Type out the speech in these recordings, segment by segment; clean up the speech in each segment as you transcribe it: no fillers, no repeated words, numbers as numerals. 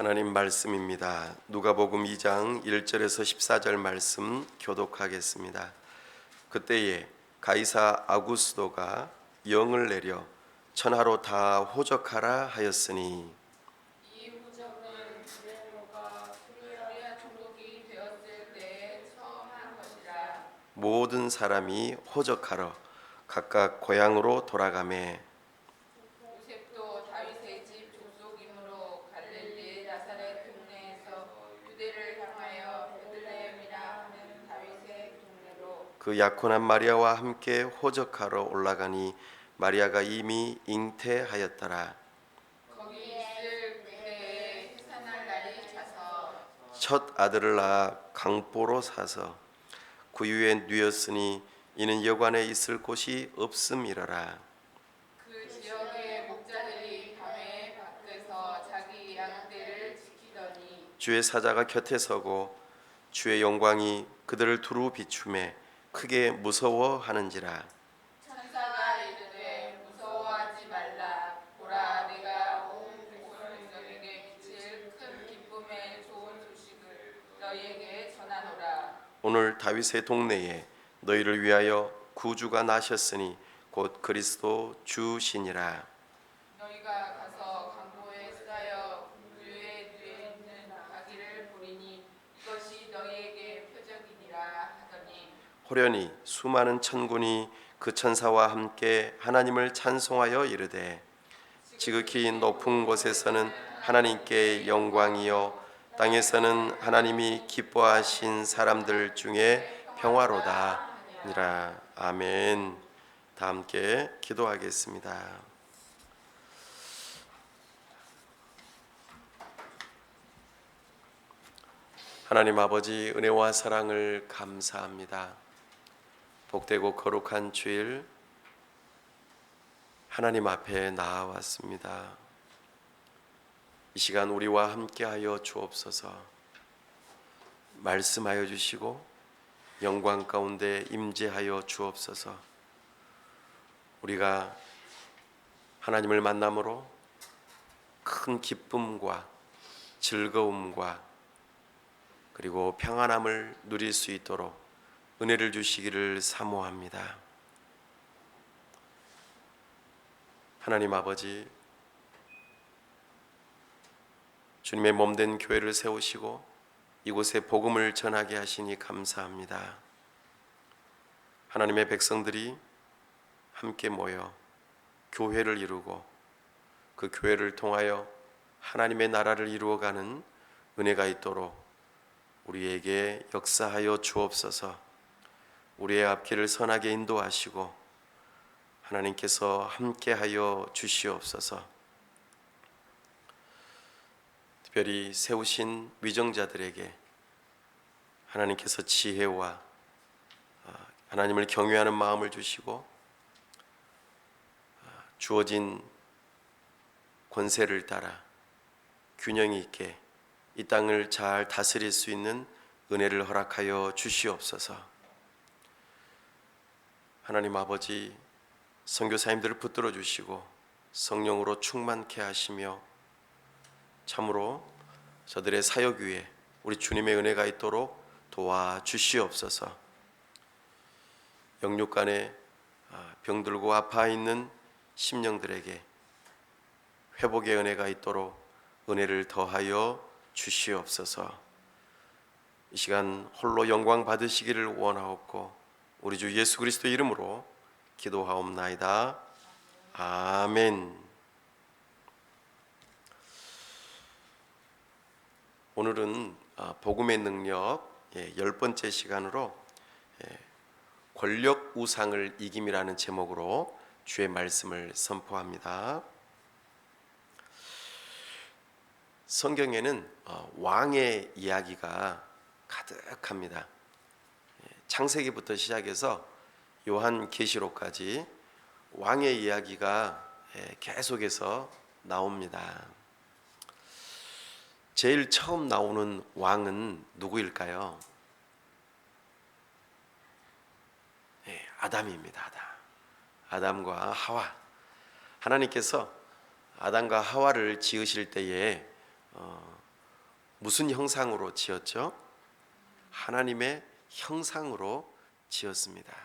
하나님 말씀입니다. 누가복음 2장 1절에서 14절 말씀 교독하겠습니다. 그때에 가이사 아구스도가 영을 내려 천하로 다 호적하라 하였으니 이 호적은 베드로가 수리아 총독이 되었을 때에 처음 한 것이라. 모든 사람이 호적하러 각각 고향으로 돌아가매 요셉도 다윗의 집 족속이므로 갈릴리 나사렛 동네에서 유대를 향하여 베들레헴이라 하는 다윗의 동네로 그 약혼한 마리아와 함께 호적하러 올라가니 마리아가 이미 잉태하였더라. 거기 있을 그때에 해산할 날이 차서 첫 아들을 낳아 강보로 사서 구유에 누였으니 이는 여관에 있을 곳이 없음이러라. 그 지역의 목자들이 밤에 밖에서 자기 양떼를 지키더니 주의 사자가 곁에 서고 주의 영광이 그들을 두루 비추매 크게 무서워하는지라. 천사가 이르되 무서워하지 말라. 보라, 내가 온 백성에게 미칠 큰 기쁨의 좋은 소식을 너희에게 전하노라. 오늘 다윗의 동네에 너희를 위하여 구주가 나셨으니 곧 그리스도 주시니라. 너희가 가서 강보에 쓰다여 구유에 누에 있는 아기를 보리니 이것이 너희에게 표적이니라 하더니 호련히 수많은 천군이 그 천사와 함께 하나님을 찬송하여 이르되 지극히 높은 곳에서는 하나님께 영광이요 땅에서는 하나님이 기뻐하신 사람들 중에 평화로다니라. 아멘. 다 함께 기도하겠습니다. 하나님 아버지, 은혜와 사랑을 감사합니다. 복되고 거룩한 주일 하나님 앞에 나아왔습니다. 이 시간 우리와 함께하여 주옵소서. 말씀하여 주시고 영광 가운데 임재하여 주옵소서. 우리가 하나님을 만남으로 큰 기쁨과 즐거움과 그리고 평안함을 누릴 수 있도록 은혜를 주시기를 사모합니다. 하나님 아버지, 주님의 몸된 교회를 세우시고 이곳에 복음을 전하게 하시니 감사합니다. 하나님의 백성들이 함께 모여 교회를 이루고 그 교회를 통하여 하나님의 나라를 이루어가는 은혜가 있도록 우리에게 역사하여 주옵소서. 우리의 앞길을 선하게 인도하시고 하나님께서 함께하여 주시옵소서. 특별히 세우신 위정자들에게 하나님께서 지혜와 하나님을 경외하는 마음을 주시고 주어진 권세를 따라 균형 있게 이 땅을 잘 다스릴 수 있는 은혜를 허락하여 주시옵소서. 하나님 아버지, 선교사님들을 붙들어 주시고 성령으로 충만케 하시며 참으로 저들의 사역 위에 우리 주님의 은혜가 있도록 도와주시옵소서. 영육간에 병들고 아파 있는 심령들에게 회복의 은혜가 있도록 은혜를 더하여 주시옵소서. 이 시간 홀로 영광 받으시기를 원하옵고 우리 주 예수 그리스도 이름으로 기도하옵나이다. 아멘. 오늘은 복음의 능력 10번째 시간으로 권력 우상을 이김이라는 제목으로 주의 말씀을 선포합니다. 성경에는 왕의 이야기가 가득합니다. 창세기부터 시작해서 요한계시록까지 왕의 이야기가 계속해서 나옵니다. 제일 처음 나오는 왕은 누구일까요? 아담입니다. 아담과 하와. 하나님께서 아담과 하와를 지으실 때에 무슨 형상으로 지었죠? 하나님의 형상으로 지었습니다.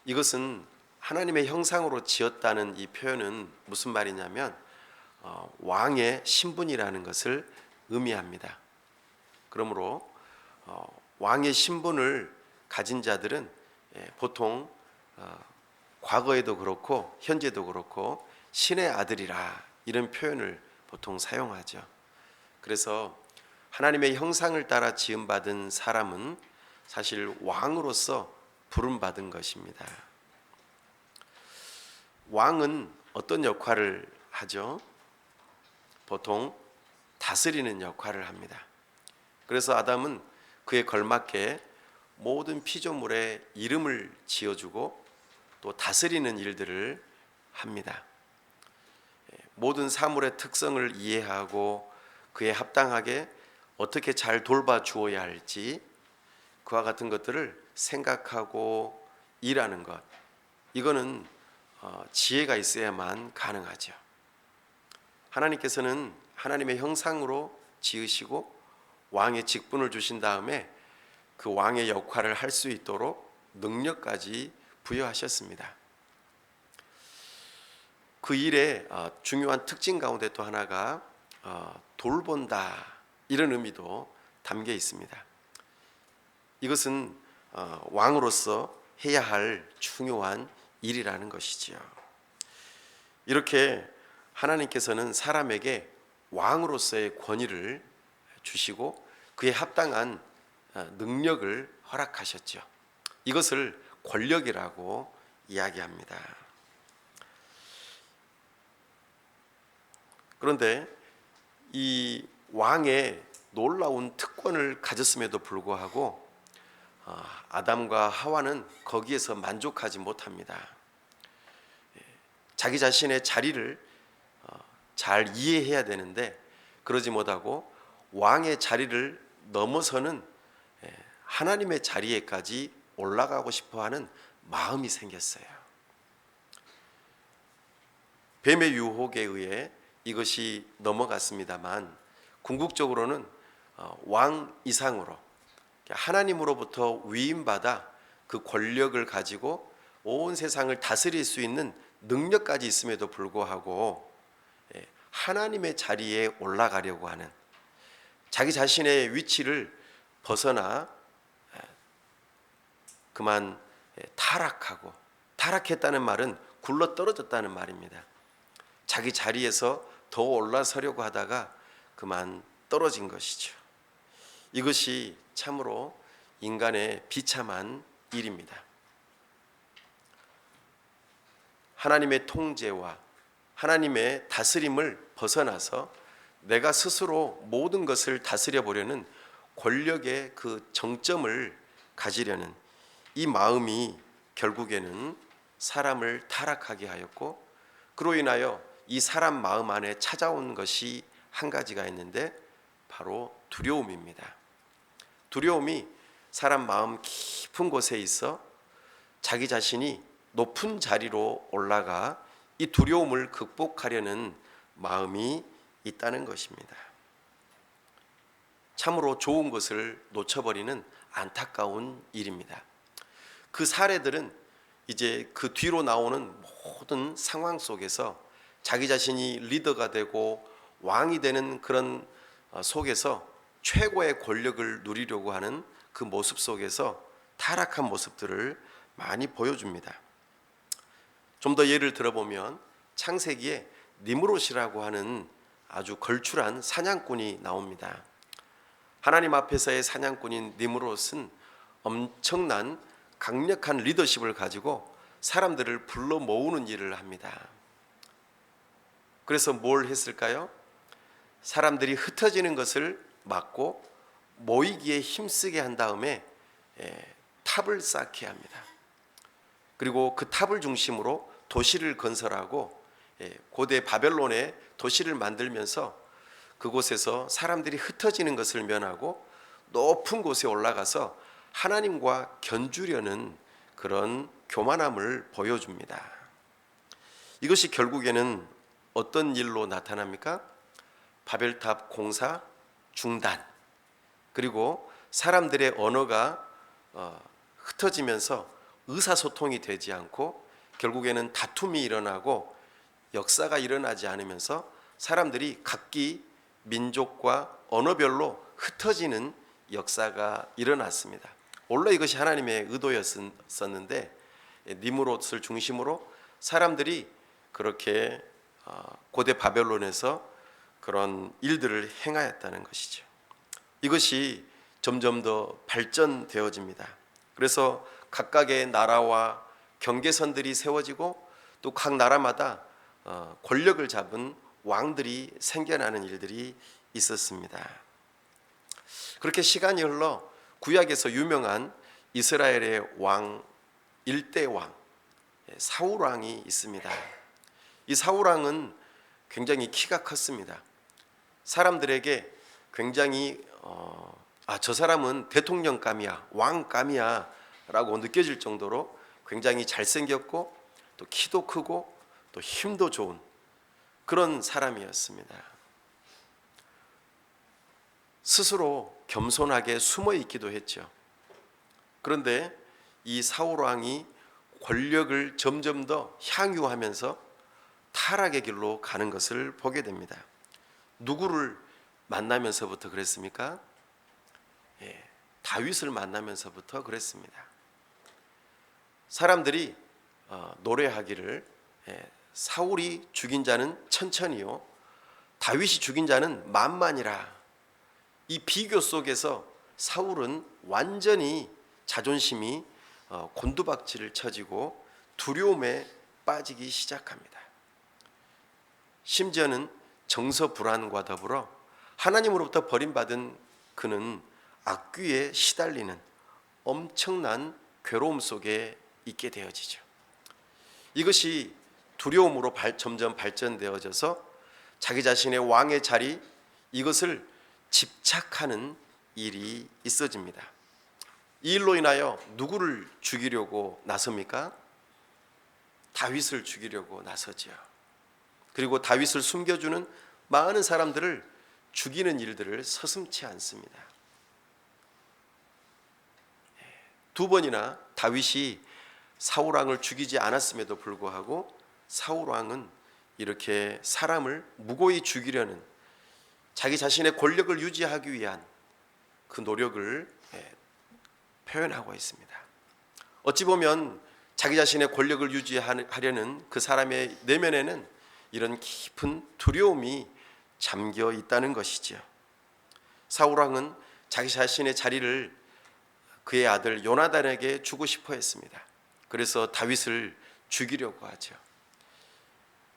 이것은 하나님의 형상으로 지었다는 이 표현은 무슨 말이냐면 왕의 신분이라는 것을 의미합니다. 그러므로 왕의 신분을 가진 자들은 보통 과거에도 그렇고 현재도 그렇고 신의 아들이라 이런 표현을 보통 사용하죠. 그래서 하나님의 형상을 따라 지음받은 사람은 사실 왕으로서 부름받은 것입니다. 왕은 어떤 역할을 하죠? 보통 다스리는 역할을 합니다. 그래서 아담은 그에 걸맞게 모든 피조물에 이름을 지어주고 또 다스리는 일들을 합니다. 모든 사물의 특성을 이해하고 그에 합당하게 어떻게 잘 돌봐주어야 할지 그와 같은 것들을 생각하고 일하는 것, 이거는 지혜가 있어야만 가능하죠. 하나님께서는 하나님의 형상으로 지으시고 왕의 직분을 주신 다음에 그 왕의 역할을 할 수 있도록 능력까지 부여하셨습니다. 그 일의 중요한 특징 가운데 또 하나가 돌본다, 이런 의미도 담겨 있습니다. 이것은 왕으로서 해야 할 중요한 일이라는 것이지요. 이렇게 하나님께서는 사람에게 왕으로서의 권위를 주시고 그에 합당한 능력을 허락하셨죠. 이것을 권력이라고 이야기합니다. 그런데 이 왕의 놀라운 특권을 가졌음에도 불구하고 아담과 하와는 거기에서 만족하지 못합니다. 자기 자신의 자리를 잘 이해해야 되는데 그러지 못하고 왕의 자리를 넘어서는 하나님의 자리에까지 올라가고 싶어하는 마음이 생겼어요. 뱀의 유혹에 의해 이것이 넘어갔습니다만 궁극적으로는 왕 이상으로 하나님으로부터 위임받아 그 권력을 가지고 온 세상을 다스릴 수 있는 능력까지 있음에도 불구하고 하나님의 자리에 올라가려고 하는, 자기 자신의 위치를 벗어나 그만 타락하고, 타락했다는 말은 굴러 떨어졌다는 말입니다. 자기 자리에서 더 올라서려고 하다가 그만 떨어진 것이죠. 이것이 참으로 인간의 비참한 일입니다. 하나님의 통제와 하나님의 다스림을 벗어나서 내가 스스로 모든 것을 다스려 보려는 권력의 그 정점을 가지려는 이 마음이 결국에는 사람을 타락하게 하였고, 그로 인하여 이 사람 마음 안에 찾아온 것이 한 가지가 있는데 바로 두려움입니다. 두려움이 사람 마음 깊은 곳에 있어 자기 자신이 높은 자리로 올라가 이 두려움을 극복하려는 마음이 있다는 것입니다. 참으로 좋은 것을 놓쳐버리는 안타까운 일입니다. 그 사례들은 이제 그 뒤로 나오는 모든 상황 속에서 자기 자신이 리더가 되고 왕이 되는 그런 속에서 최고의 권력을 누리려고 하는 그 모습 속에서 타락한 모습들을 많이 보여줍니다. 좀 더 예를 들어보면 창세기에 니므롯이라고 하는 아주 걸출한 사냥꾼이 나옵니다. 하나님 앞에서의 사냥꾼인 니므롯은 엄청난 강력한 리더십을 가지고 사람들을 불러 모으는 일을 합니다. 그래서 뭘 했을까요? 사람들이 흩어지는 것을 막고 모이기에 힘쓰게 한 다음에 탑을 쌓게 합니다. 그리고 그 탑을 중심으로 도시를 건설하고 고대 바벨론의 도시를 만들면서 그곳에서 사람들이 흩어지는 것을 면하고 높은 곳에 올라가서 하나님과 견주려는 그런 교만함을 보여줍니다. 이것이 결국에는 어떤 일로 나타납니까? 바벨탑 공사 중단, 그리고 사람들의 언어가 흩어지면서 의사소통이 되지 않고 결국에는 다툼이 일어나고 역사가 일어나지 않으면서 사람들이 각기 민족과 언어별로 흩어지는 역사가 일어났습니다. 원래 이것이 하나님의 의도였었는데 니므롯을 중심으로 사람들이 그렇게 고대 바벨론에서 그런 일들을 행하였다는 것이죠. 이것이 점점 더 발전되어집니다. 그래서 각각의 나라와 경계선들이 세워지고 또 각 나라마다 권력을 잡은 왕들이 생겨나는 일들이 있었습니다. 그렇게 시간이 흘러 구약에서 유명한 이스라엘의 왕, 일대 왕, 사울 왕이 있습니다. 이 사울 왕은 굉장히 키가 컸습니다. 사람들에게 굉장히 저 사람은 대통령감이야, 왕감이야 라고 느껴질 정도로 굉장히 잘생겼고 또 키도 크고 또 힘도 좋은 그런 사람이었습니다. 스스로 겸손하게 숨어 있기도 했죠. 그런데 이 사울 왕이 권력을 점점 더 향유하면서 타락의 길로 가는 것을 보게 됩니다. 누구를 만나면서부터 그랬습니까? 다윗을 만나면서부터 그랬습니다. 사람들이 노래하기를 사울이 죽인 자는 천천히요, 다윗이 죽인 자는 만만이라. 이 비교 속에서 사울은 완전히 자존심이 곤두박질을 쳐지고 두려움에 빠지기 시작합니다. 심지어는 정서 불안과 더불어 하나님으로부터 버림받은 그는 악귀에 시달리는 엄청난 괴로움 속에 있게 되어지죠. 이것이 두려움으로 점점 발전되어져서 자기 자신의 왕의 자리, 이것을 집착하는 일이 있어집니다. 이 일로 인하여 누구를 죽이려고 나섭니까? 다윗을 죽이려고 나서죠. 그리고 다윗을 숨겨주는 많은 사람들을 죽이는 일들을 서슴지 않습니다. 두 번이나 다윗이 사울 왕을 죽이지 않았음에도 불구하고 사울 왕은 이렇게 사람을 무고히 죽이려는 자기 자신의 권력을 유지하기 위한 그 노력을 표현하고 있습니다. 어찌 보면 자기 자신의 권력을 유지하려는 그 사람의 내면에는 이런 깊은 두려움이 잠겨 있다는 것이죠. 사울 왕은 자기 자신의 자리를 그의 아들 요나단에게 주고 싶어 했습니다. 그래서 다윗을 죽이려고 하죠.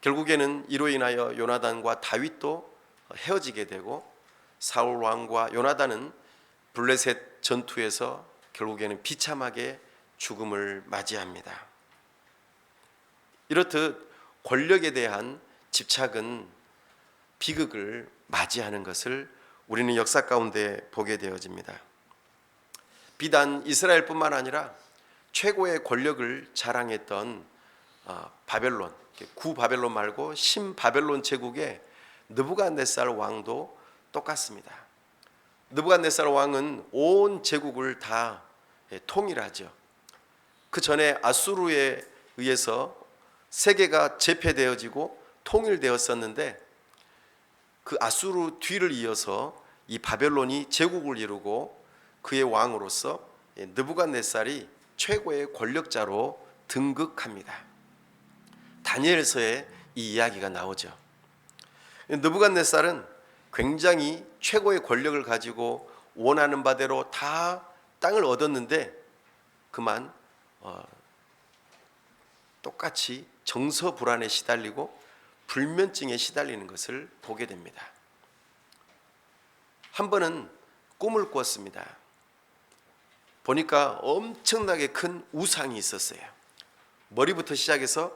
결국에는 이로 인하여 요나단과 다윗도 헤어지게 되고 사울 왕과 요나단은 블레셋 전투에서 결국에는 비참하게 죽음을 맞이합니다. 이렇듯 권력에 대한 집착은 비극을 맞이하는 것을 우리는 역사 가운데 보게 되어집니다. 비단 이스라엘뿐만 아니라 최고의 권력을 자랑했던 바벨론, 구바벨론 말고 신바벨론 제국의 느부갓네살 왕도 똑같습니다. 느부갓네살 왕은 온 제국을 다 통일하죠. 그 전에 아수르에 의해서 세계가 제패되어지고 통일되었었는데 그 아수르 뒤를 이어서 이 바벨론이 제국을 이루고 그의 왕으로서 느부갓네살이 최고의 권력자로 등극합니다. 다니엘서에 이 이야기가 나오죠. 느부갓네살은 굉장히 최고의 권력을 가지고 원하는 바대로 다 땅을 얻었는데 그만 똑같이 정서 불안에 시달리고 불면증에 시달리는 것을 보게 됩니다. 한 번은 꿈을 꿨습니다. 보니까 엄청나게 큰 우상이 있었어요. 머리부터 시작해서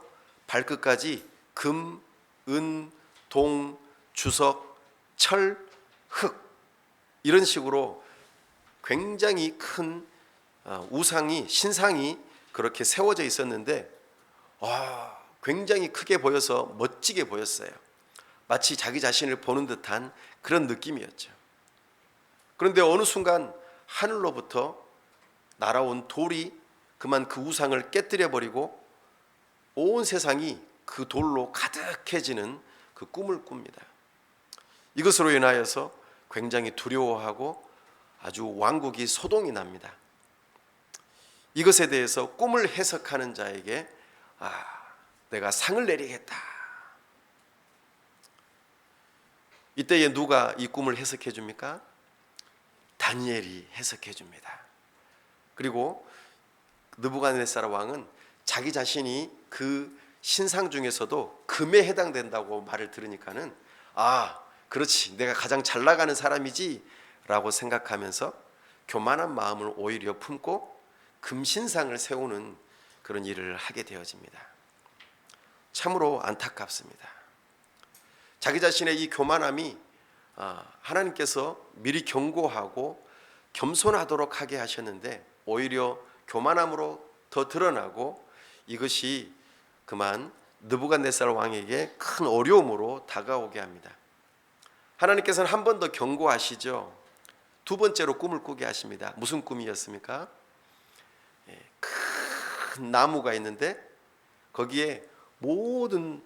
발끝까지 금, 은, 동, 주석, 철, 흙 이런 식으로 굉장히 큰 우상이, 신상이 그렇게 세워져 있었는데 굉장히 크게 보여서 멋지게 보였어요. 마치 자기 자신을 보는 듯한 그런 느낌이었죠. 그런데 어느 순간 하늘로부터 날아온 돌이 그만 그 우상을 깨뜨려 버리고 온 세상이 그 돌로 가득해지는 그 꿈을 꿉니다. 이것으로 인하여서 굉장히 두려워하고 아주 왕국이 소동이 납니다. 이것에 대해서 꿈을 해석하는 자에게 내가 상을 내리겠다. 이때에 누가 이 꿈을 해석해 줍니까? 다니엘이 해석해 줍니다. 그리고 느부갓네살 왕은 자기 자신이 그 신상 중에서도 금에 해당된다고 말을 들으니까는 그렇지, 내가 가장 잘 나가는 사람이지 라고 생각하면서 교만한 마음을 오히려 품고 금신상을 세우는 그런 일을 하게 되어집니다. 참으로 안타깝습니다. 자기 자신의 이 교만함이 하나님께서 미리 경고하고 겸손하도록 하게 하셨는데 오히려 교만함으로 더 드러나고 이것이 그만 느부갓네살 왕에게 큰 어려움으로 다가오게 합니다. 하나님께서는 한 번 더 경고하시죠. 두 번째로 꿈을 꾸게 하십니다. 무슨 꿈이었습니까? 큰 나무가 있는데 거기에 모든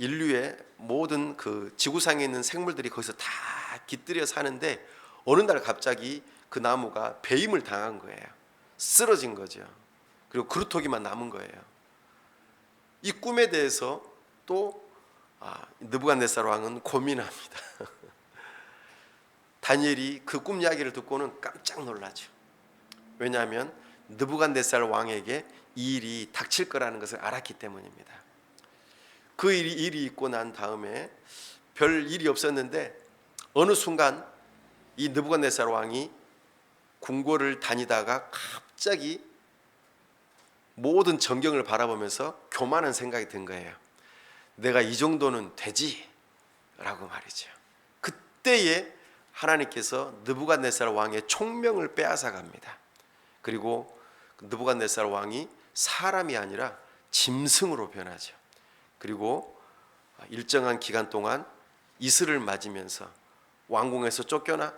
인류의 모든 그 지구상에 있는 생물들이 거기서 다 깃들여 사는데 어느 날 갑자기 그 나무가 배임을 당한 거예요. 쓰러진 거죠. 그리고 그루터기만 남은 거예요. 이 꿈에 대해서 또 느부갓네살 왕은 고민합니다. 다니엘이 그 꿈 이야기를 듣고는 깜짝 놀라죠. 왜냐하면 느부갓네살 왕에게 이 일이 닥칠 거라는 것을 알았기 때문입니다. 그 일이 있고 난 다음에 별 일이 없었는데 어느 순간 이 느부갓네살 왕이 궁궐을 다니다가 갑자기 모든 전경을 바라보면서 교만한 생각이 든 거예요. 내가 이 정도는 되지 라고 말이죠. 그때에 하나님께서 느부갓네살 왕의 총명을 빼앗아 갑니다. 그리고 느부갓네살 왕이 사람이 아니라 짐승으로 변하죠. 그리고 일정한 기간 동안 이슬을 맞으면서 왕궁에서 쫓겨나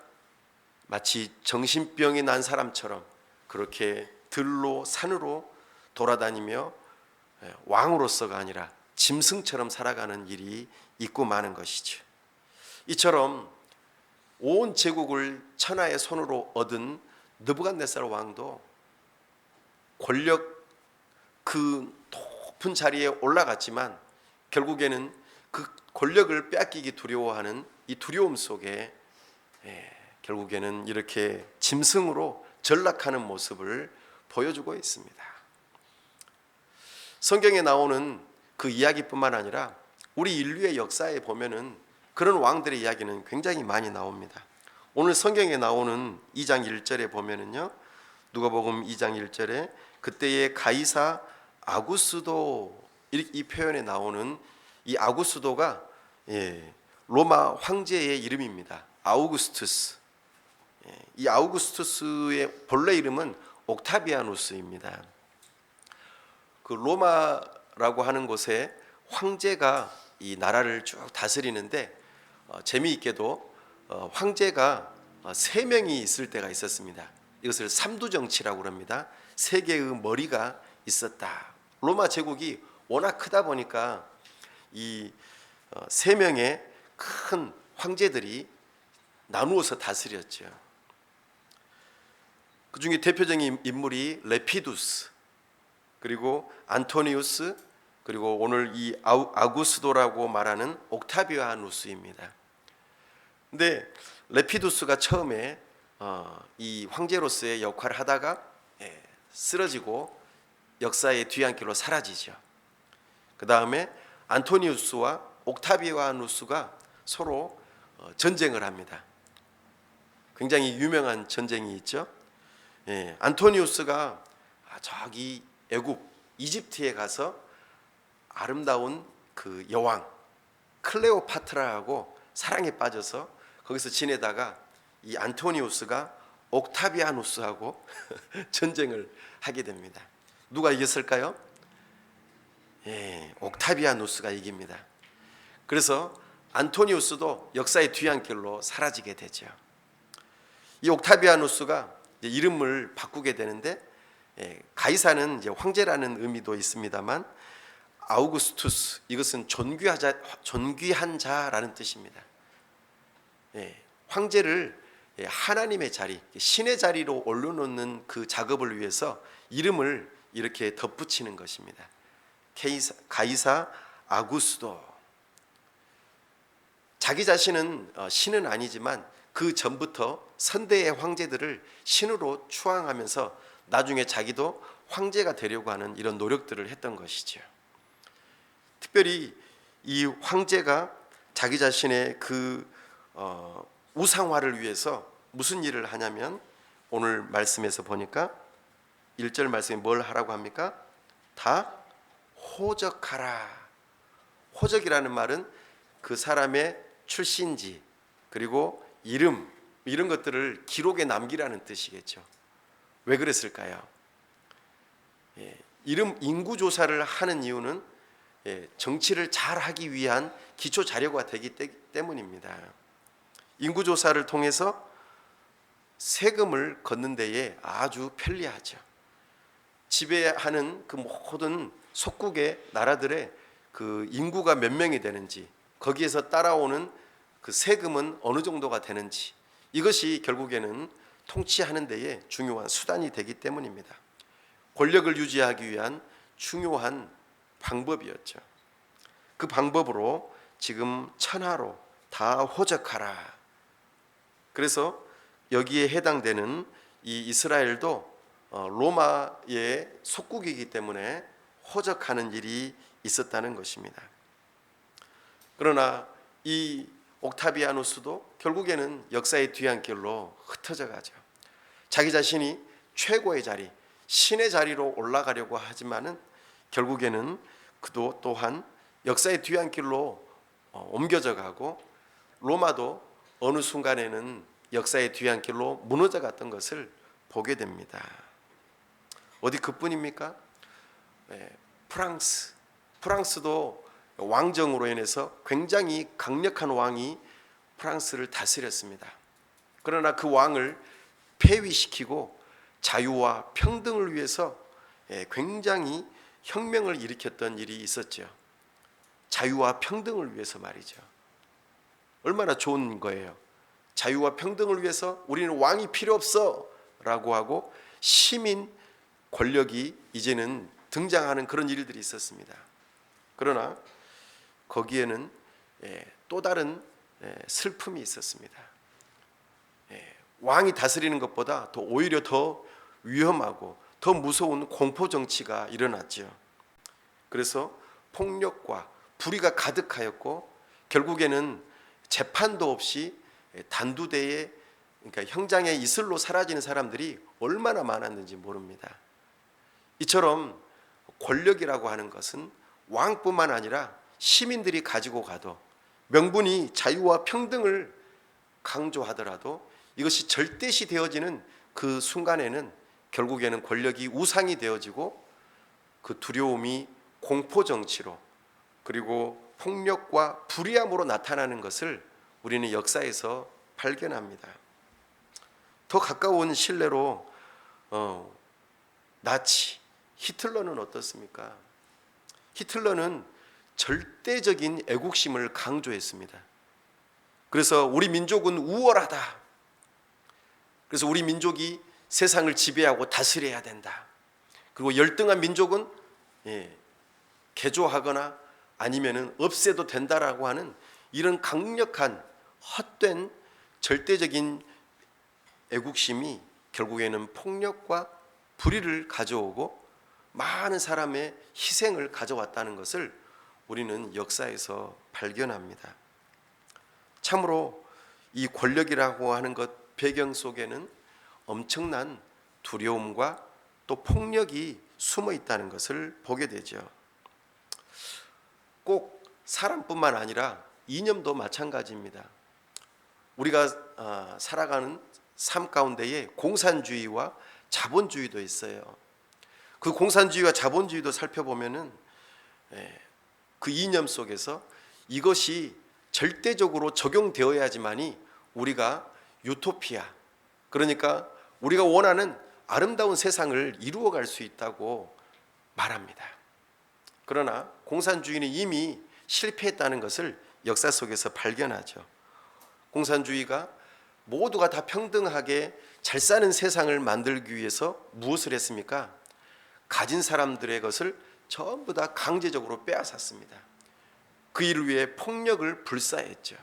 마치 정신병이 난 사람처럼 그렇게 들로 산으로 돌아다니며 왕으로서가 아니라 짐승처럼 살아가는 일이 있고 마는 것이죠. 이처럼 온 제국을 천하의 손으로 얻은 느부갓네살 왕도 권력 그 높은 자리에 올라갔지만 결국에는 그 권력을 빼앗기기 두려워하는 이 두려움 속에 결국에는 이렇게 짐승으로 전락하는 모습을 보여주고 있습니다. 성경에 나오는 그 이야기뿐만 아니라 우리 인류의 역사에 보면은 그런 왕들의 이야기는 굉장히 많이 나옵니다. 오늘 성경에 나오는 2장 1절에 보면은요, 누가복음 2장 1절에 그때의 가이사 아구스도 이 표현에 나오는 이 아구스도가 로마 황제의 이름입니다. 아우구스투스. 이 아우구스투스의 본래 이름은 옥타비아누스입니다. 그 로마라고 하는 곳에 황제가 이 나라를 쭉 다스리는데 재미있게도 황제가 3명이 있을 때가 있었습니다. 이것을 삼두정치라고 합니다. 3개의 머리가 있었다. 로마 제국이 워낙 크다 보니까 이 3명의 큰 황제들이 나누어서 다스렸죠. 그 중에 대표적인 인물이 레피두스, 그리고 안토니우스, 그리고 오늘 이 아구스도라고 말하는 옥타비아누스입니다. 근데 레피두스가 처음에 이 황제로서의 역할을 하다가 쓰러지고 역사의 뒤안길로 사라지죠. 그 다음에 안토니우스와 옥타비아누스가 서로 전쟁을 합니다. 굉장히 유명한 전쟁이 있죠. 안토니우스가 저기 애굽 이집트에 가서 아름다운 그 여왕 클레오파트라하고 사랑에 빠져서 거기서 지내다가 이 안토니우스가 옥타비아누스하고 전쟁을 하게 됩니다. 누가 이겼을까요? 옥타비아누스가 이깁니다. 그래서 안토니우스도 역사의 뒤안길로 사라지게 되죠. 이 옥타비아누스가 이제 이름을 바꾸게 되는데, 가이사는 이제 황제라는 의미도 있습니다만 아우구스투스, 이것은 존귀한 자라는 뜻입니다. 황제를 하나님의 자리, 신의 자리로 올려놓는 그 작업을 위해서 이름을 이렇게 덧붙이는 것입니다. 가이사 아구스도. 자기 자신은 신은 아니지만 그 전부터 선대의 황제들을 신으로 추앙하면서 나중에 자기도 황제가 되려고 하는 이런 노력들을 했던 것이죠. 특별히 이 황제가 자기 자신의 그 우상화를 위해서 무슨 일을 하냐면, 오늘 말씀에서 보니까 1절 말씀에 뭘 하라고 합니까? 다 호적하라. 호적이라는 말은 그 사람의 출신지, 그리고 이름, 이런 것들을 기록에 남기라는 뜻이겠죠. 왜 그랬을까요? 이름 인구 조사를 하는 이유는 정치를 잘 하기 위한 기초 자료가 되기 때문입니다. 인구 조사를 통해서 세금을 걷는 데에 아주 편리하죠. 지배하는 그 모든 속국의 나라들의 그 인구가 몇 명이 되는지, 거기에서 따라오는 그 세금은 어느 정도가 되는지, 이것이 결국에는 통치하는 데에 중요한 수단이 되기 때문입니다. 권력을 유지하기 위한 중요한 방법이었죠. 그 방법으로 지금 천하로 다 호적하라. 그래서 여기에 해당되는 이 이스라엘도 로마의 속국이기 때문에 호적하는 일이 있었다는 것입니다. 그러나 이 옥타비아누스도 결국에는 역사의 뒤안길로 흩어져 가죠. 자기 자신이 최고의 자리, 신의 자리로 올라가려고 하지만은 결국에는 그도 또한 역사의 뒤안길로 옮겨져 가고, 로마도 어느 순간에는 역사의 뒤안길로 무너져 갔던 것을 보게 됩니다. 어디 그뿐입니까? 프랑스도 왕정으로 인해서 굉장히 강력한 왕이 프랑스를 다스렸습니다. 그러나 그 왕을 폐위시키고 자유와 평등을 위해서 굉장히 혁명을 일으켰던 일이 있었죠. 자유와 평등을 위해서 말이죠. 얼마나 좋은 거예요. 자유와 평등을 위해서 우리는 왕이 필요 없어 라고 하고 시민 권력이 이제는 등장하는 그런 일들이 있었습니다. 그러나 거기에는 또 다른 슬픔이 있었습니다. 왕이 다스리는 것보다 오히려 더 위험하고 더 무서운 공포 정치가 일어났죠. 그래서 폭력과 불의가 가득하였고, 결국에는 재판도 없이 단두대에, 그러니까 형장의 이슬로 사라지는 사람들이 얼마나 많았는지 모릅니다. 이처럼 권력이라고 하는 것은 왕뿐만 아니라 시민들이 가지고 가도, 명분이 자유와 평등을 강조하더라도 이것이 절대시 되어지는 그 순간에는 결국에는 권력이 우상이 되어지고, 그 두려움이 공포 정치로, 그리고 폭력과 불의함으로 나타나는 것을 우리는 역사에서 발견합니다. 더 가까운 신뢰로 나치 히틀러는 어떻습니까? 히틀러는 절대적인 애국심을 강조했습니다. 그래서 우리 민족은 우월하다. 그래서 우리 민족이 세상을 지배하고 다스려야 된다. 그리고 열등한 민족은 개조하거나 아니면은 없애도 된다라고 하는 이런 강력한 헛된 절대적인 애국심이 결국에는 폭력과 불의를 가져오고 많은 사람의 희생을 가져왔다는 것을 우리는 역사에서 발견합니다. 참으로 이 권력이라고 하는 것 배경 속에는 엄청난 두려움과 또 폭력이 숨어 있다는 것을 보게 되죠. 꼭 사람뿐만 아니라 이념도 마찬가지입니다. 우리가 살아가는 삶 가운데에 공산주의와 자본주의도 있어요. 그 공산주의와 자본주의도 살펴보면은 그 이념 속에서 이것이 절대적으로 적용되어야지만이 우리가 유토피아, 그러니까 우리가 원하는 아름다운 세상을 이루어갈 수 있다고 말합니다. 그러나 공산주의는 이미 실패했다는 것을 역사 속에서 발견하죠. 공산주의가 모두가 다 평등하게 잘 사는 세상을 만들기 위해서 무엇을 했습니까? 가진 사람들의 것을 전부 다 강제적으로 빼앗았습니다. 그 일을 위해 폭력을 불사했죠.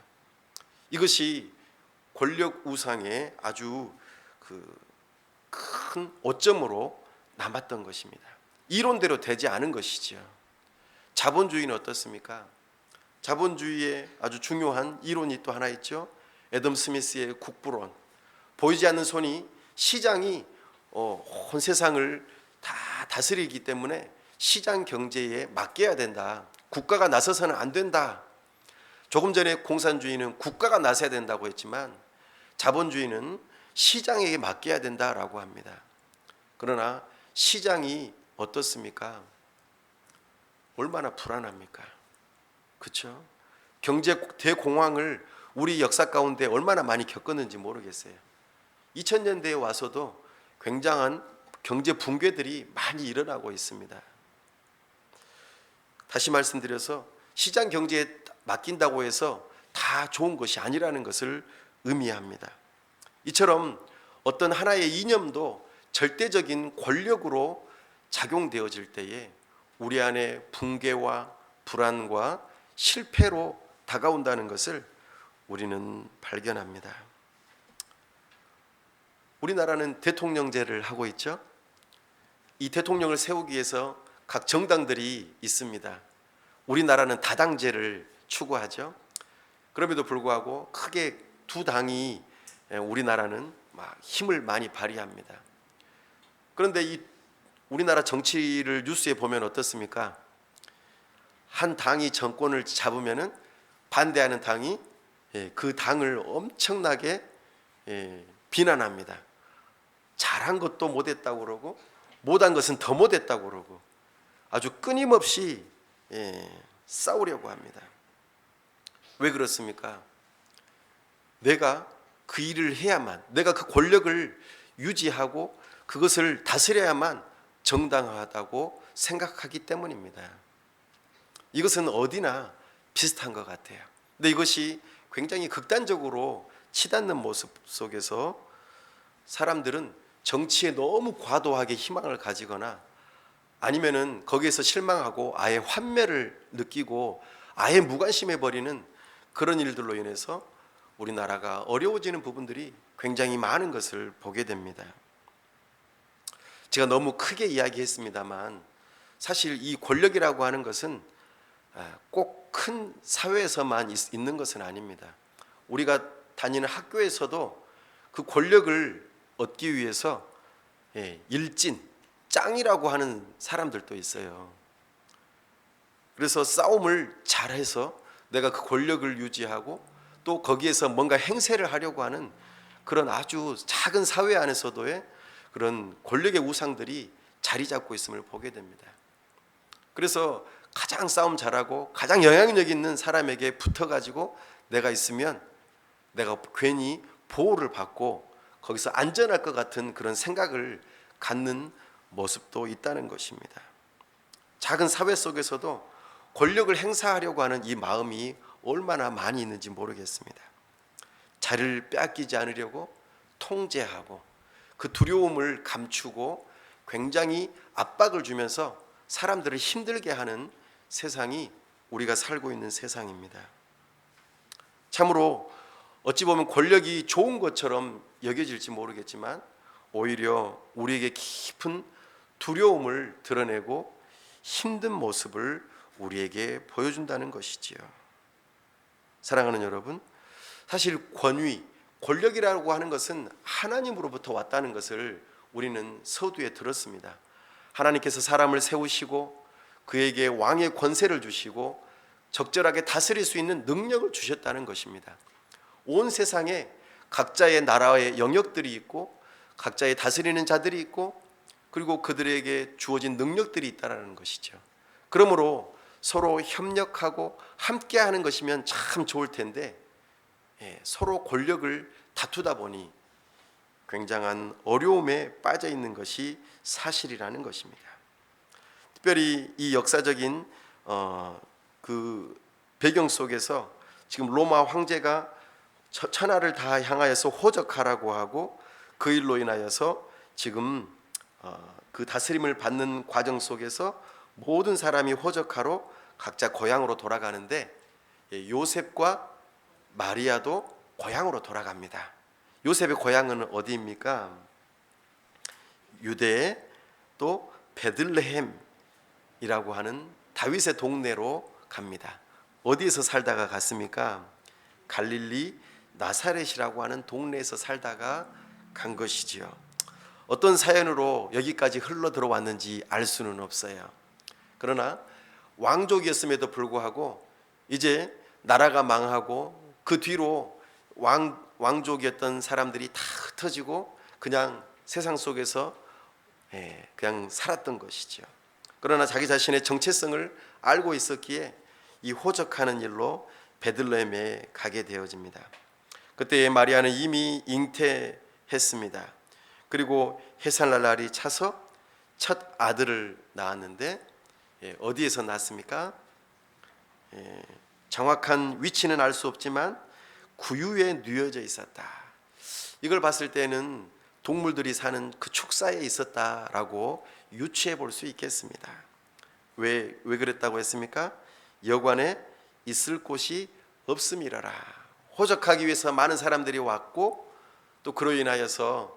이것이 권력 우상의 아주 큰 오점으로 남았던 것입니다. 이론대로 되지 않은 것이죠. 자본주의는 어떻습니까? 자본주의의 아주 중요한 이론이 또 하나 있죠. 애덤 스미스의 국부론. 보이지 않는 손이 시장이 온 세상을 다 다스리기 때문에 시장 경제에 맡겨야 된다. 국가가 나서서는 안 된다. 조금 전에 공산주의는 국가가 나서야 된다고 했지만 자본주의는 시장에게 맡겨야 된다라고 합니다. 그러나 시장이 어떻습니까? 얼마나 불안합니까? 그렇죠? 경제 대공황을 우리 역사 가운데 얼마나 많이 겪었는지 모르겠어요. 2000년대에 와서도 굉장한 경제 붕괴들이 많이 일어나고 있습니다. 다시 말씀드려서 시장 경제에 맡긴다고 해서 다 좋은 것이 아니라는 것을 의미합니다. 이처럼 어떤 하나의 이념도 절대적인 권력으로 작용되어질 때에 우리 안에 붕괴와 불안과 실패로 다가온다는 것을 우리는 발견합니다. 우리나라는 대통령제를 하고 있죠. 이 대통령을 세우기 위해서 각 정당들이 있습니다. 우리나라는 다당제를 추구하죠. 그럼에도 불구하고 크게 두 당이 우리나라는 힘을 많이 발휘합니다. 그런데 이 우리나라 정치를 뉴스에 보면 어떻습니까? 한 당이 정권을 잡으면은 반대하는 당이 그 당을 엄청나게 비난합니다. 잘한 것도 못했다고 그러고 못한 것은 더 못했다고 그러고 아주 끊임없이 싸우려고 합니다. 왜 그렇습니까? 내가 그 일을 해야만, 내가 그 권력을 유지하고 그것을 다스려야만 정당하다고 생각하기 때문입니다. 이것은 어디나 비슷한 것 같아요. 근데 이것이 굉장히 극단적으로 치닫는 모습 속에서 사람들은 정치에 너무 과도하게 희망을 가지거나 아니면은 거기에서 실망하고 아예 환멸을 느끼고 아예 무관심해 버리는 그런 일들로 인해서 우리나라가 어려워지는 부분들이 굉장히 많은 것을 보게 됩니다. 제가 너무 크게 이야기했습니다만 사실 이 권력이라고 하는 것은 꼭 큰 사회에서만 있는 것은 아닙니다. 우리가 다니는 학교에서도 그 권력을 얻기 위해서 일진, 짱이라고 하는 사람들도 있어요. 그래서 싸움을 잘해서 내가 그 권력을 유지하고 또 거기에서 뭔가 행세를 하려고 하는 그런 아주 작은 사회 안에서도의 그런 권력의 우상들이 자리 잡고 있음을 보게 됩니다. 그래서 가장 싸움 잘하고 가장 영향력 있는 사람에게 붙어가지고 내가 있으면 내가 괜히 보호를 받고 거기서 안전할 것 같은 그런 생각을 갖는 모습도 있다는 것입니다. 작은 사회 속에서도 권력을 행사하려고 하는 이 마음이 얼마나 많이 있는지 모르겠습니다. 자리를 빼앗기지 않으려고 통제하고 그 두려움을 감추고 굉장히 압박을 주면서 사람들을 힘들게 하는 세상이 우리가 살고 있는 세상입니다. 참으로 어찌 보면 권력이 좋은 것처럼 여겨질지 모르겠지만 오히려 우리에게 깊은 두려움을 드러내고 힘든 모습을 우리에게 보여준다는 것이지요. 사랑하는 여러분, 사실 권위, 권력이라고 하는 것은 하나님으로부터 왔다는 것을 우리는 서두에 들었습니다. 하나님께서 사람을 세우시고 그에게 왕의 권세를 주시고 적절하게 다스릴 수 있는 능력을 주셨다는 것입니다. 온 세상에 각자의 나라의 영역들이 있고 각자의 다스리는 자들이 있고 그리고 그들에게 주어진 능력들이 있다는 것이죠. 그러므로 서로 협력하고 함께하는 것이면 참 좋을 텐데 서로 권력을 다투다 보니 굉장한 어려움에 빠져 있는 것이 사실이라는 것입니다. 특별히 이 역사적인 그 배경 속에서 지금 로마 황제가 천하를 다 향하여서 호적하라고 하고 그 일로 인하여서 지금 그 다스림을 받는 과정 속에서 모든 사람이 호적하러 각자 고향으로 돌아가는데 요셉과 마리아도 고향으로 돌아갑니다. 요셉의 고향은 어디입니까? 유대의 또 베들레헴이라고 하는 다윗의 동네로 갑니다. 어디에서 살다가 갔습니까? 갈릴리 나사렛이라고 하는 동네에서 살다가 간 것이지요. 어떤 사연으로 여기까지 흘러 들어왔는지 알 수는 없어요. 그러나 왕족이었음에도 불구하고 이제 나라가 망하고 그 뒤로 왕족이었던 사람들이 다 흩어지고 그냥 세상 속에서 그냥 살았던 것이죠. 그러나 자기 자신의 정체성을 알고 있었기에 이 호적하는 일로 베들레헴에 가게 되어집니다. 그때 마리아는 이미 잉태했습니다. 그리고 해산날 날이 차서 첫 아들을 낳았는데 어디에서 낳았습니까? 정확한 위치는 알 수 없지만 구유에 누워져 있었다. 이걸 봤을 때는 동물들이 사는 그 축사에 있었다라고 유추해 볼 수 있겠습니다. 왜 그랬다고 했습니까? 여관에 있을 곳이 없음이라라. 호적하기 위해서 많은 사람들이 왔고 또 그로 인하여서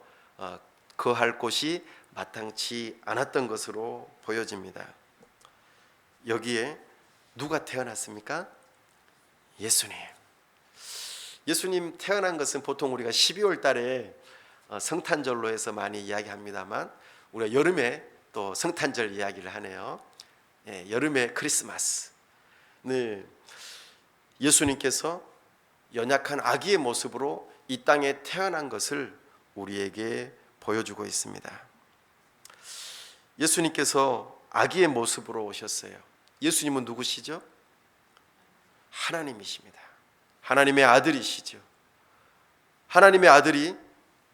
거할 곳이 마땅치 않았던 것으로 보여집니다. 여기에 누가 태어났습니까? 예수님 태어난 것은 보통 우리가 12월 달에 성탄절로 해서 많이 이야기합니다만 우리가 여름에 또 성탄절 이야기를 하네요. 여름에 크리스마스. 네, 예수님께서 연약한 아기의 모습으로 이 땅에 태어난 것을 우리에게 보여주고 있습니다. 예수님께서 아기의 모습으로 오셨어요. 예수님은 누구시죠? 하나님이십니다. 하나님의 아들이시죠. 하나님의 아들이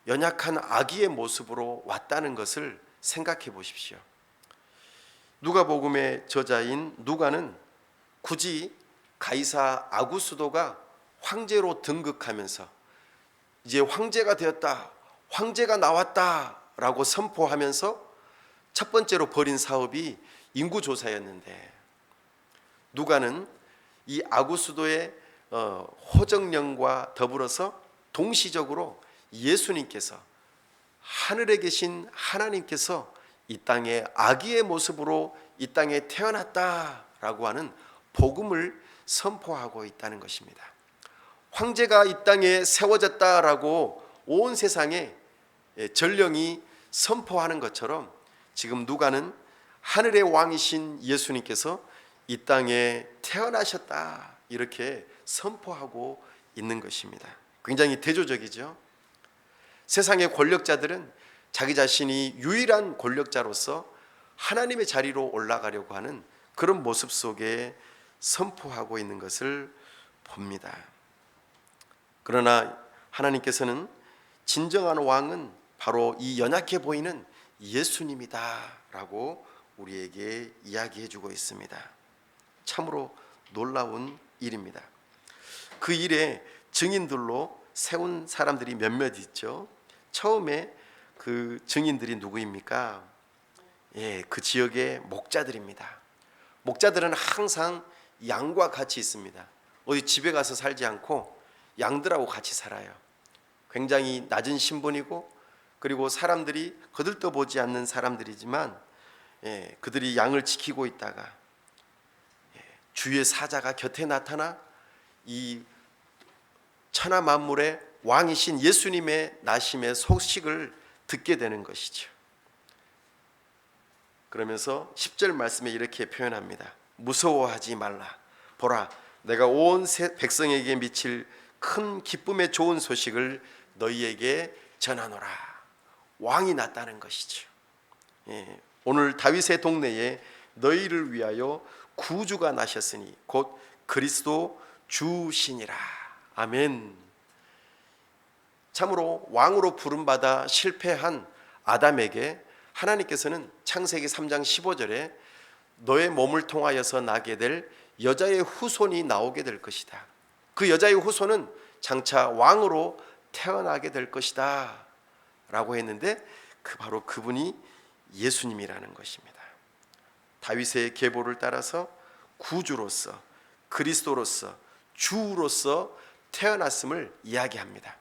연약한 아기의 모습으로 왔다는 것을 생각해 보십시오. 누가복음의 저자인 누가는 굳이 가이사 아구스도가 황제로 등극하면서 이제 황제가 되었다, 황제가 나왔다라고 선포하면서 첫 번째로 벌인 사업이 인구조사였는데 누가는 이 아구스도의 호정령과 더불어서 동시적으로 예수님께서 하늘에 계신 하나님께서 이 땅에 아기의 모습으로 이 땅에 태어났다라고 하는 복음을 선포하고 있다는 것입니다. 황제가 이 땅에 세워졌다라고 온 세상에 전령이 선포하는 것처럼 지금 누가는 하늘의 왕이신 예수님께서 이 땅에 태어나셨다 이렇게 선포하고 있는 것입니다. 굉장히 대조적이죠. 세상의 권력자들은 자기 자신이 유일한 권력자로서 하나님의 자리로 올라가려고 하는 그런 모습 속에 선포하고 있는 것을 봅니다. 그러나 하나님께서는 진정한 왕은 바로 이 연약해 보이는 예수님이다라고 우리에게 이야기해 주고 있습니다. 참으로 놀라운 일입니다. 그 일에 증인들로 세운 사람들이 몇몇 있죠. 처음에 그 증인들이 누구입니까? 그 지역의 목자들입니다. 목자들은 항상 양과 같이 있습니다. 어디 집에 가서 살지 않고 양들하고 같이 살아요. 굉장히 낮은 신분이고 그리고 사람들이 거들떠보지 않는 사람들이지만 그들이 양을 지키고 있다가 주의 사자가 곁에 나타나 이 천하 만물의 왕이신 예수님의 나심의 소식을 듣게 되는 것이죠. 그러면서 10절 말씀에 이렇게 표현합니다. 무서워하지 말라. 보라, 내가 온 백성에게 미칠 큰 기쁨의 좋은 소식을 너희에게 전하노라. 왕이 났다는 것이죠. 오늘 다윗의 동네에 너희를 위하여 구주가 나셨으니 곧 그리스도 주시니라. 아멘. 참으로 왕으로 부름받아 실패한 아담에게 하나님께서는 창세기 3장 15절에 너의 몸을 통하여서 나게 될 여자의 후손이 나오게 될 것이다. 그 여자의 후손은 장차 왕으로 태어나게 될 것이다 라고 했는데 바로 그분이 예수님이라는 것입니다. 다윗의 계보를 따라서 구주로서 그리스도로서 주로서 태어났음을 이야기합니다.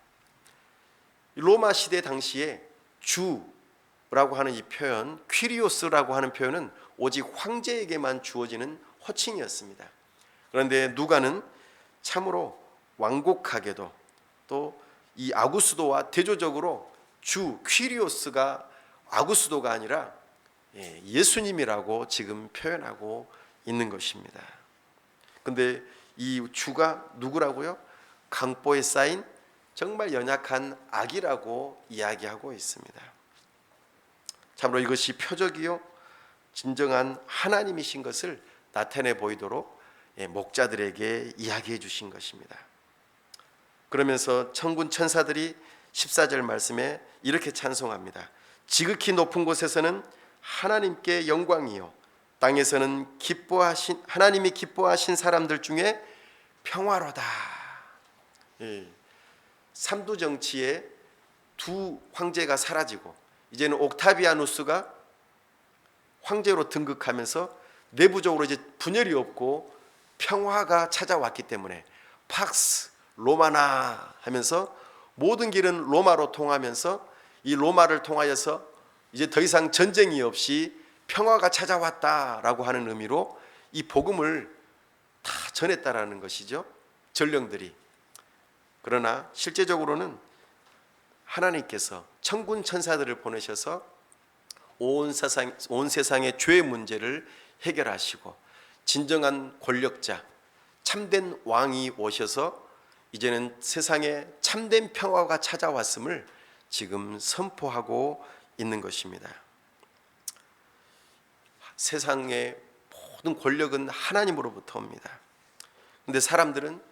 로마 시대 당시에 주라고 하는 이 표현, 퀴리오스라고 하는 표현은 오직 황제에게만 주어지는 호칭이었습니다. 그런데 누가는 참으로 완곡하게도 또 이 아구스도와 대조적으로 주 퀴리오스가 아구스도가 아니라 예수님이라고 지금 표현하고 있는 것입니다. 근데 이 주가 누구라고요? 강보에 쌓인 정말 연약한 악이라고 이야기하고 있습니다. 참으로 이것이 표적이요 진정한 하나님이신 것을 나타내 보이도록 목자들에게 이야기해 주신 것입니다. 그러면서 천군 천사들이 14절 말씀에 이렇게 찬송합니다. 지극히 높은 곳에서는 하나님께 영광이요 땅에서는 하나님이 기뻐하신 사람들 중에 평화로다. 삼두 정치에 두 황제가 사라지고 이제는 옥타비아누스가 황제로 등극하면서 내부적으로 이제 분열이 없고 평화가 찾아왔기 때문에 팍스 로마나 하면서 모든 길은 로마로 통하면서 이 로마를 통하여서 이제 더 이상 전쟁이 없이 평화가 찾아왔다라고 하는 의미로 이 복음을 다 전했다라는 것이죠. 전령들이. 그러나 실제적으로는 하나님께서 천군 천사들을 보내셔서 온 세상의 죄의 문제를 해결하시고 진정한 권력자, 참된 왕이 오셔서 이제는 세상에 참된 평화가 찾아왔음을 지금 선포하고 있는 것입니다. 세상의 모든 권력은 하나님으로부터 옵니다. 그런데 사람들은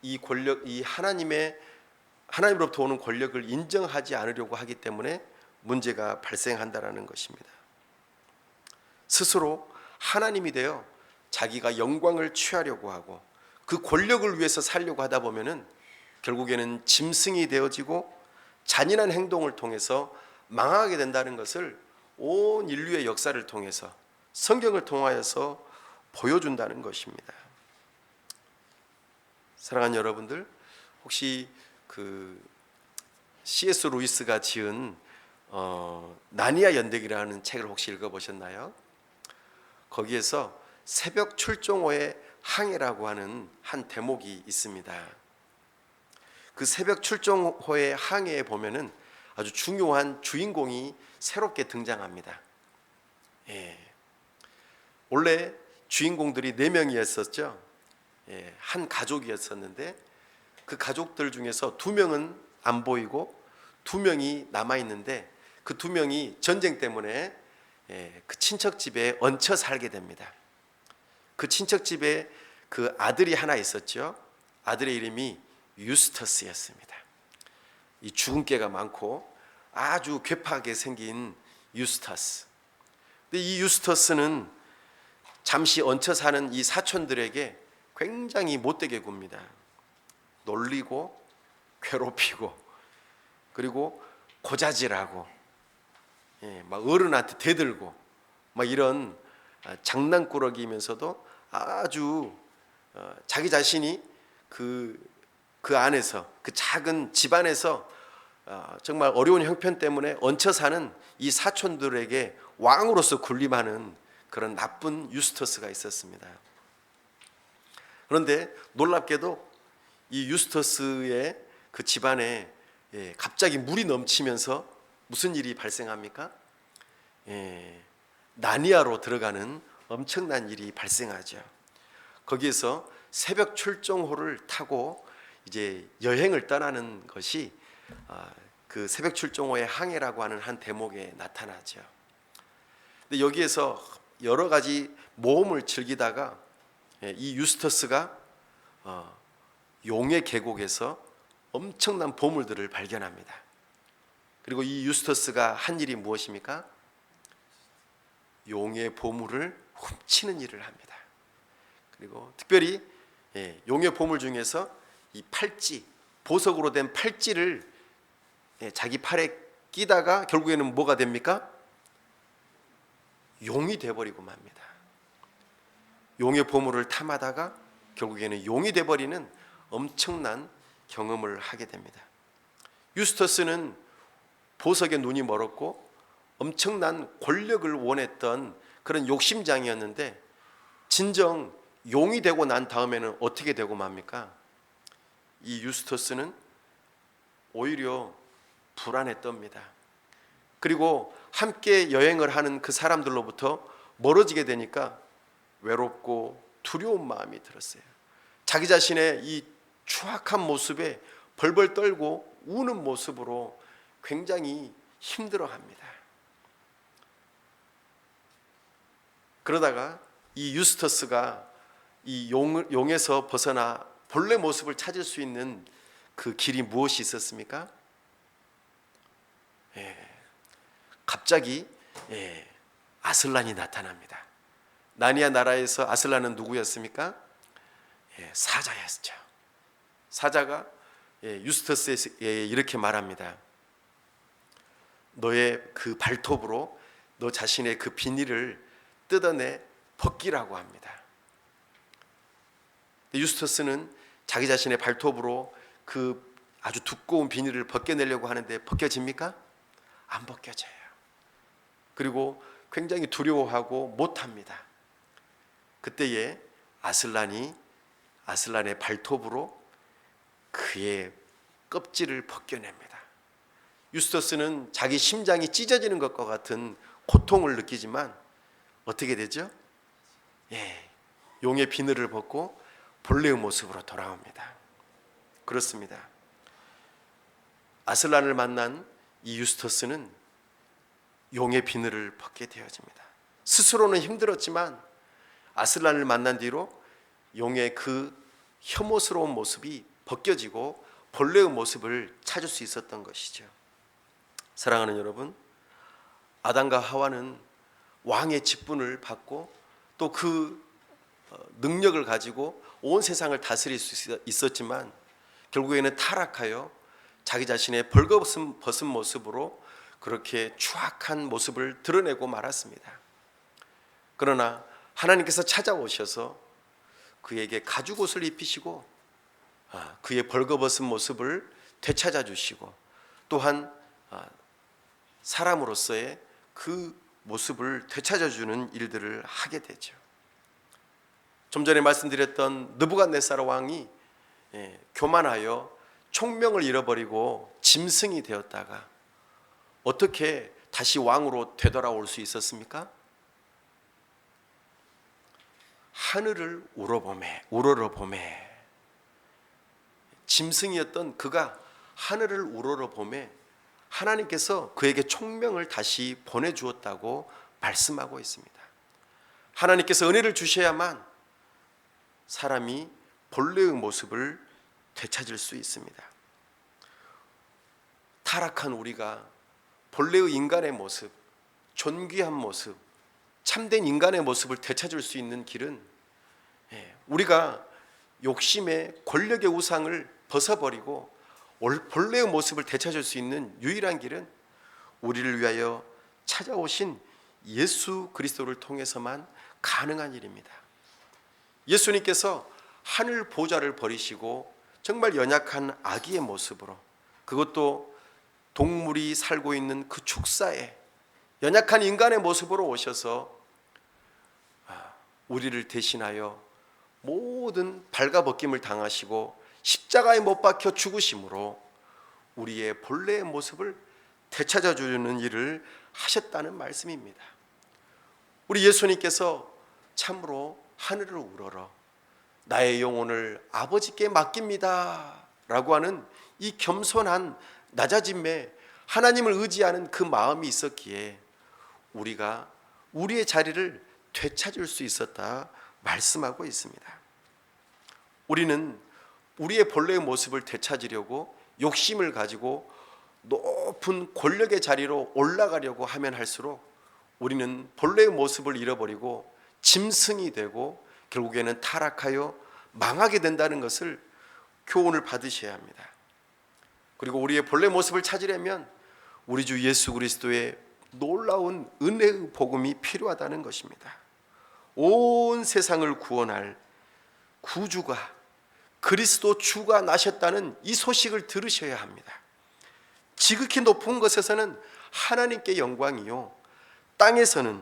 이 권력, 이 하나님으로부터 오는 권력을 인정하지 않으려고 하기 때문에 문제가 발생한다라는 것입니다. 스스로 하나님이 되어 자기가 영광을 취하려고 하고 그 권력을 위해서 살려고 하다 보면은 결국에는 짐승이 되어지고 잔인한 행동을 통해서 망하게 된다는 것을 온 인류의 역사를 통해서 성경을 통하여서 보여준다는 것입니다. 사랑하는 여러분들, 혹시 그 C.S. 루이스가 지은 나니아 연대기라는 책을 혹시 읽어보셨나요? 거기에서 새벽 출정호의 항해라고 하는 한 대목이 있습니다. 그 새벽 출정호의 항해에 보면은 아주 중요한 주인공이 새롭게 등장합니다. 원래 주인공들이 4명이었었죠. 한 가족이었었는데 그 가족들 중에서 2명은 안 보이고 2명이 남아있는데 그 2명이 전쟁 때문에 그 친척집에 얹혀 살게 됩니다. 그 친척집에 그 아들이 하나 있었죠. 아들의 이름이 유스터스였습니다. 이 주근깨가 많고 아주 괴팍하게 생긴 유스터스. 근데 이 유스터스는 잠시 얹혀 사는 이 사촌들에게 굉장히 못되게 굽니다. 놀리고 괴롭히고 그리고 고자질하고 막 어른한테 대들고 막 이런 장난꾸러기이면서도 아주 자기 자신이 그 안에서 그 작은 집안에서 정말 어려운 형편 때문에 얹혀 사는 이 사촌들에게 왕으로서 군림하는 그런 나쁜 유스터스가 있었습니다. 그런데 놀랍게도 이 유스터스의 그 집안에 갑자기 물이 넘치면서 무슨 일이 발생합니까? 나니아로 들어가는 엄청난 일이 발생하죠. 거기에서 새벽 출정호를 타고 이제 여행을 떠나는 것이 그 새벽 출정호의 항해라고 하는 한 대목에 나타나죠. 근데 여기에서 여러 가지 모험을 즐기다가 이 유스터스가 용의 계곡에서 엄청난 보물들을 발견합니다. 그리고 이 유스터스가 한 일이 무엇입니까? 용의 보물을 훔치는 일을 합니다. 그리고 특별히 용의 보물 중에서 이 팔찌, 보석으로 된 팔찌를 자기 팔에 끼다가 결국에는 뭐가 됩니까? 용이 돼버리고 맙니다. 용의 보물을 탐하다가 결국에는 용이 돼버리는 엄청난 경험을 하게 됩니다. 유스터스는 보석에 눈이 멀었고 엄청난 권력을 원했던 그런 욕심장이었는데 진정 용이 되고 난 다음에는 어떻게 되고 맙니까? 이 유스터스는 오히려 불안에 떱니다. 그리고 함께 여행을 하는 그 사람들로부터 멀어지게 되니까 외롭고 두려운 마음이 들었어요. 자기 자신의 이 추악한 모습에 벌벌 떨고 우는 모습으로 굉장히 힘들어합니다. 그러다가 이 유스터스가 이 용에서 벗어나 본래 모습을 찾을 수 있는 그 길이 무엇이 있었습니까? 갑자기 아슬란이 나타납니다. 나니아 나라에서 아슬란은 누구였습니까? 사자였죠. 사자가 유스터스에게 이렇게 말합니다. 너의 그 발톱으로 너 자신의 그 비닐을 뜯어내 벗기라고 합니다. 유스터스는 자기 자신의 발톱으로 그 아주 두꺼운 비닐을 벗겨내려고 하는데 벗겨집니까? 안 벗겨져요. 그리고 굉장히 두려워하고 못합니다. 그때에 아슬란의 발톱으로 그의 껍질을 벗겨냅니다. 유스터스는 자기 심장이 찢어지는 것과 같은 고통을 느끼지만 어떻게 되죠? 용의 비늘을 벗고 본래의 모습으로 돌아옵니다. 그렇습니다. 아슬란을 만난 이 유스터스는 용의 비늘을 벗게 되어집니다. 스스로는 힘들었지만 아슬란을 만난 뒤로 용의 그 혐오스러운 모습이 벗겨지고 본래의 모습을 찾을 수 있었던 것이죠. 사랑하는 여러분, 아담과 하와는 왕의 직분을 받고 또 그 능력을 가지고 온 세상을 다스릴 수 있었지만 결국에는 타락하여 자기 자신의 벌거벗은 모습으로 그렇게 추악한 모습을 드러내고 말았습니다. 그러나 하나님께서 찾아오셔서 그에게 가죽옷을 입히시고 그의 벌거벗은 모습을 되찾아 주시고 또한 사람으로서의 그 모습을 되찾아 주는 일들을 하게 되죠. 좀 전에 말씀드렸던 느부갓네살 왕이 교만하여 총명을 잃어버리고 짐승이 되었다가 어떻게 다시 왕으로 되돌아올 수 있었습니까? 하늘을 우러러보매 짐승이었던 그가 하늘을 우러러보매 하나님께서 그에게 총명을 다시 보내주었다고 말씀하고 있습니다. 하나님께서 은혜를 주셔야만 사람이 본래의 모습을 되찾을 수 있습니다. 타락한 우리가 본래의 인간의 모습, 존귀한 모습, 참된 인간의 모습을 되찾을 수 있는 길은 우리가 욕심의 권력의 우상을 벗어버리고 본래의 모습을 되찾을 수 있는 유일한 길은 우리를 위하여 찾아오신 예수 그리스도를 통해서만 가능한 일입니다. 예수님께서 하늘 보좌를 버리시고 정말 연약한 아기의 모습으로, 그것도 동물이 살고 있는 그 축사에 연약한 인간의 모습으로 오셔서 우리를 대신하여 모든 발가벗김을 당하시고 십자가에 못 박혀 죽으심으로 우리의 본래의 모습을 되찾아주는 일을 하셨다는 말씀입니다. 우리 예수님께서 참으로 하늘을 우러러 나의 영혼을 아버지께 맡깁니다 라고 하는 이 겸손한 낮아짐에 하나님을 의지하는 그 마음이 있었기에 우리가 우리의 자리를 되찾을 수 있었다 말씀하고 있습니다. 우리는 우리의 본래의 모습을 되찾으려고 욕심을 가지고 높은 권력의 자리로 올라가려고 하면 할수록 우리는 본래의 모습을 잃어버리고 짐승이 되고 결국에는 타락하여 망하게 된다는 것을 교훈을 받으셔야 합니다. 그리고 우리의 본래 모습을 찾으려면 우리 주 예수 그리스도의 놀라운 은혜의 복음이 필요하다는 것입니다. 온 세상을 구원할 구주가, 그리스도 주가 나셨다는 이 소식을 들으셔야 합니다. 지극히 높은 곳에서는 하나님께 영광이요, 땅에서는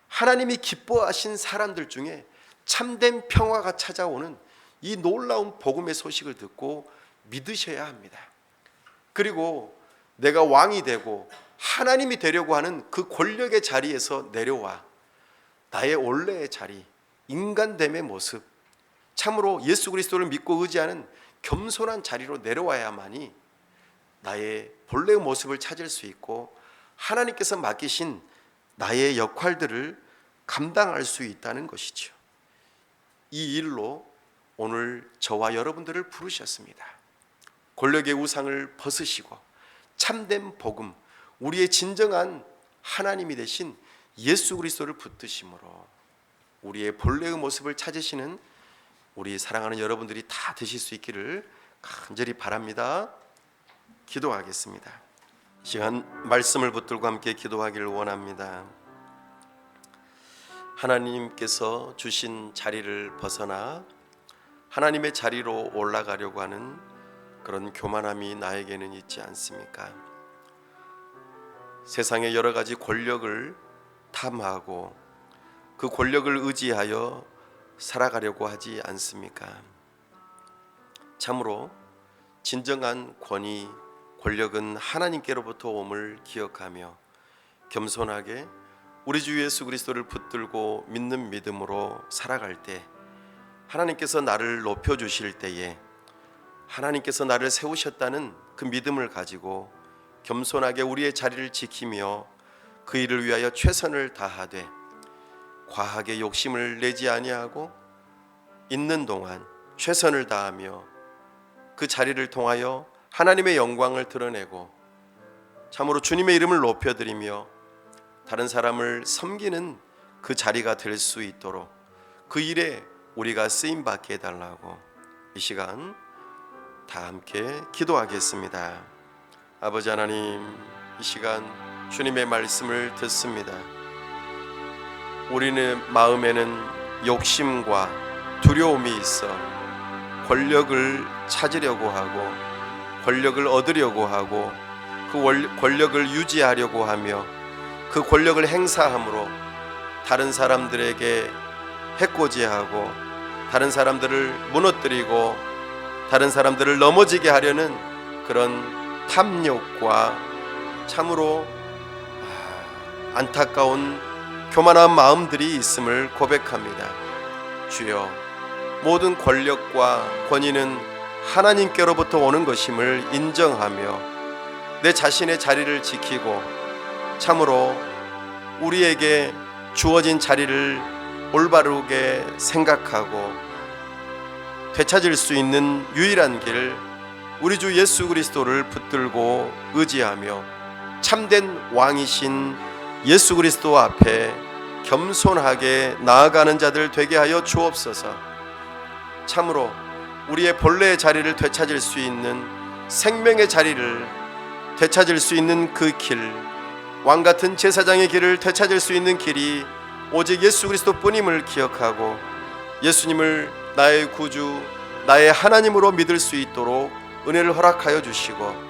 하나님이 기뻐하신 사람들 중에 참된 평화가 찾아오는 이 놀라운 복음의 소식을 듣고 믿으셔야 합니다. 그리고 내가 왕이 되고 하나님이 되려고 하는 그 권력의 자리에서 내려와 나의 원래의 자리, 인간됨의 모습, 참으로 예수 그리스도를 믿고 의지하는 겸손한 자리로 내려와야만이 나의 본래의 모습을 찾을 수 있고 하나님께서 맡기신 나의 역할들을 감당할 수 있다는 것이죠. 이 일로 오늘 저와 여러분들을 부르셨습니다. 권력의 우상을 벗으시고 참된 복음, 우리의 진정한 하나님이 되신 예수 그리스도를 붙드심으로 우리의 본래의 모습을 찾으시는 우리 사랑하는 여러분들이 다 되실 수 있기를 간절히 바랍니다. 기도하겠습니다. 이 시간 말씀을 붙들고 함께 기도하기를 원합니다. 하나님께서 주신 자리를 벗어나 하나님의 자리로 올라가려고 하는 그런 교만함이 나에게는 있지 않습니까? 세상의 여러 가지 권력을 탐하고 그 권력을 의지하여 살아가려고 하지 않습니까? 참으로 진정한 권위, 권력은 하나님께로부터 옴을 기억하며 겸손하게 우리 주 예수 그리스도를 붙들고 믿는 믿음으로 살아갈 때 하나님께서 나를 높여주실 때에 하나님께서 나를 세우셨다는 그 믿음을 가지고 겸손하게 우리의 자리를 지키며 그 일을 위하여 최선을 다하되 과하게 욕심을 내지 아니하고 있는 동안 최선을 다하며 그 자리를 통하여 하나님의 영광을 드러내고 참으로 주님의 이름을 높여드리며 다른 사람을 섬기는 그 자리가 될 수 있도록 그 일에 우리가 쓰임받게 해달라고 이 시간 다 함께 기도하겠습니다. 아버지 하나님, 이 시간 주님의 말씀을 듣습니다. 우리는 마음에는 욕심과 두려움이 있어 권력을 찾으려고 하고 권력을 얻으려고 하고 그 권력을 유지하려고 하며 그 권력을 행사함으로 다른 사람들에게 해코지하고 다른 사람들을 무너뜨리고 다른 사람들을 넘어지게 하려는 그런 탐욕과 참으로 안타까운 교만한 마음들이 있음을 고백합니다. 주여, 모든 권력과 권위는 하나님께로부터 오는 것임을 인정하며 내 자신의 자리를 지키고 참으로 우리에게 주어진 자리를 올바르게 생각하고 되찾을 수 있는 유일한 길, 우리 주 예수 그리스도를 붙들고 의지하며 참된 왕이신 예수 그리스도 앞에 겸손하게 나아가는 자들 되게 하여 주옵소서. 참으로 우리의 본래의 자리를 되찾을 수 있는 생명의 자리를 되찾을 수 있는 그 길, 왕같은 제사장의 길을 되찾을 수 있는 길이 오직 예수 그리스도뿐임을 기억하고 예수님을 나의 구주, 나의 하나님으로 믿을 수 있도록 은혜를 허락하여 주시고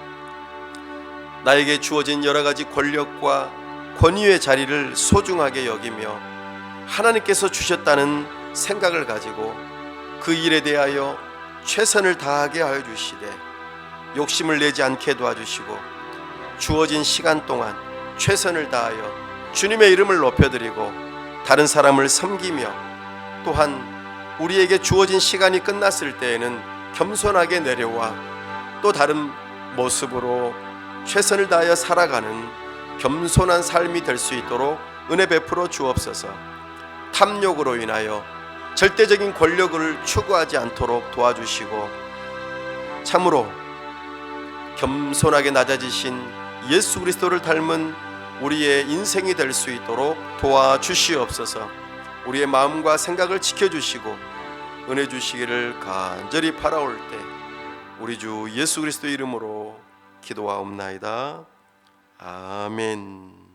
나에게 주어진 여러 가지 권력과 권위의 자리를 소중하게 여기며 하나님께서 주셨다는 생각을 가지고 그 일에 대하여 최선을 다하게 하여 주시되 욕심을 내지 않게 도와주시고 주어진 시간 동안 최선을 다하여 주님의 이름을 높여드리고 다른 사람을 섬기며 또한 우리에게 주어진 시간이 끝났을 때에는 겸손하게 내려와 또 다른 모습으로 최선을 다하여 살아가는 겸손한 삶이 될 수 있도록 은혜 베풀어 주옵소서. 탐욕으로 인하여 절대적인 권력을 추구하지 않도록 도와주시고 참으로 겸손하게 낮아지신 예수 그리스도를 닮은 우리의 인생이 될 수 있도록 도와주시옵소서. 우리의 마음과 생각을 지켜주시고 은혜 주시기를 간절히 바라올 때 우리 주 예수 그리스도 이름으로 기도하옵나이다. 아멘.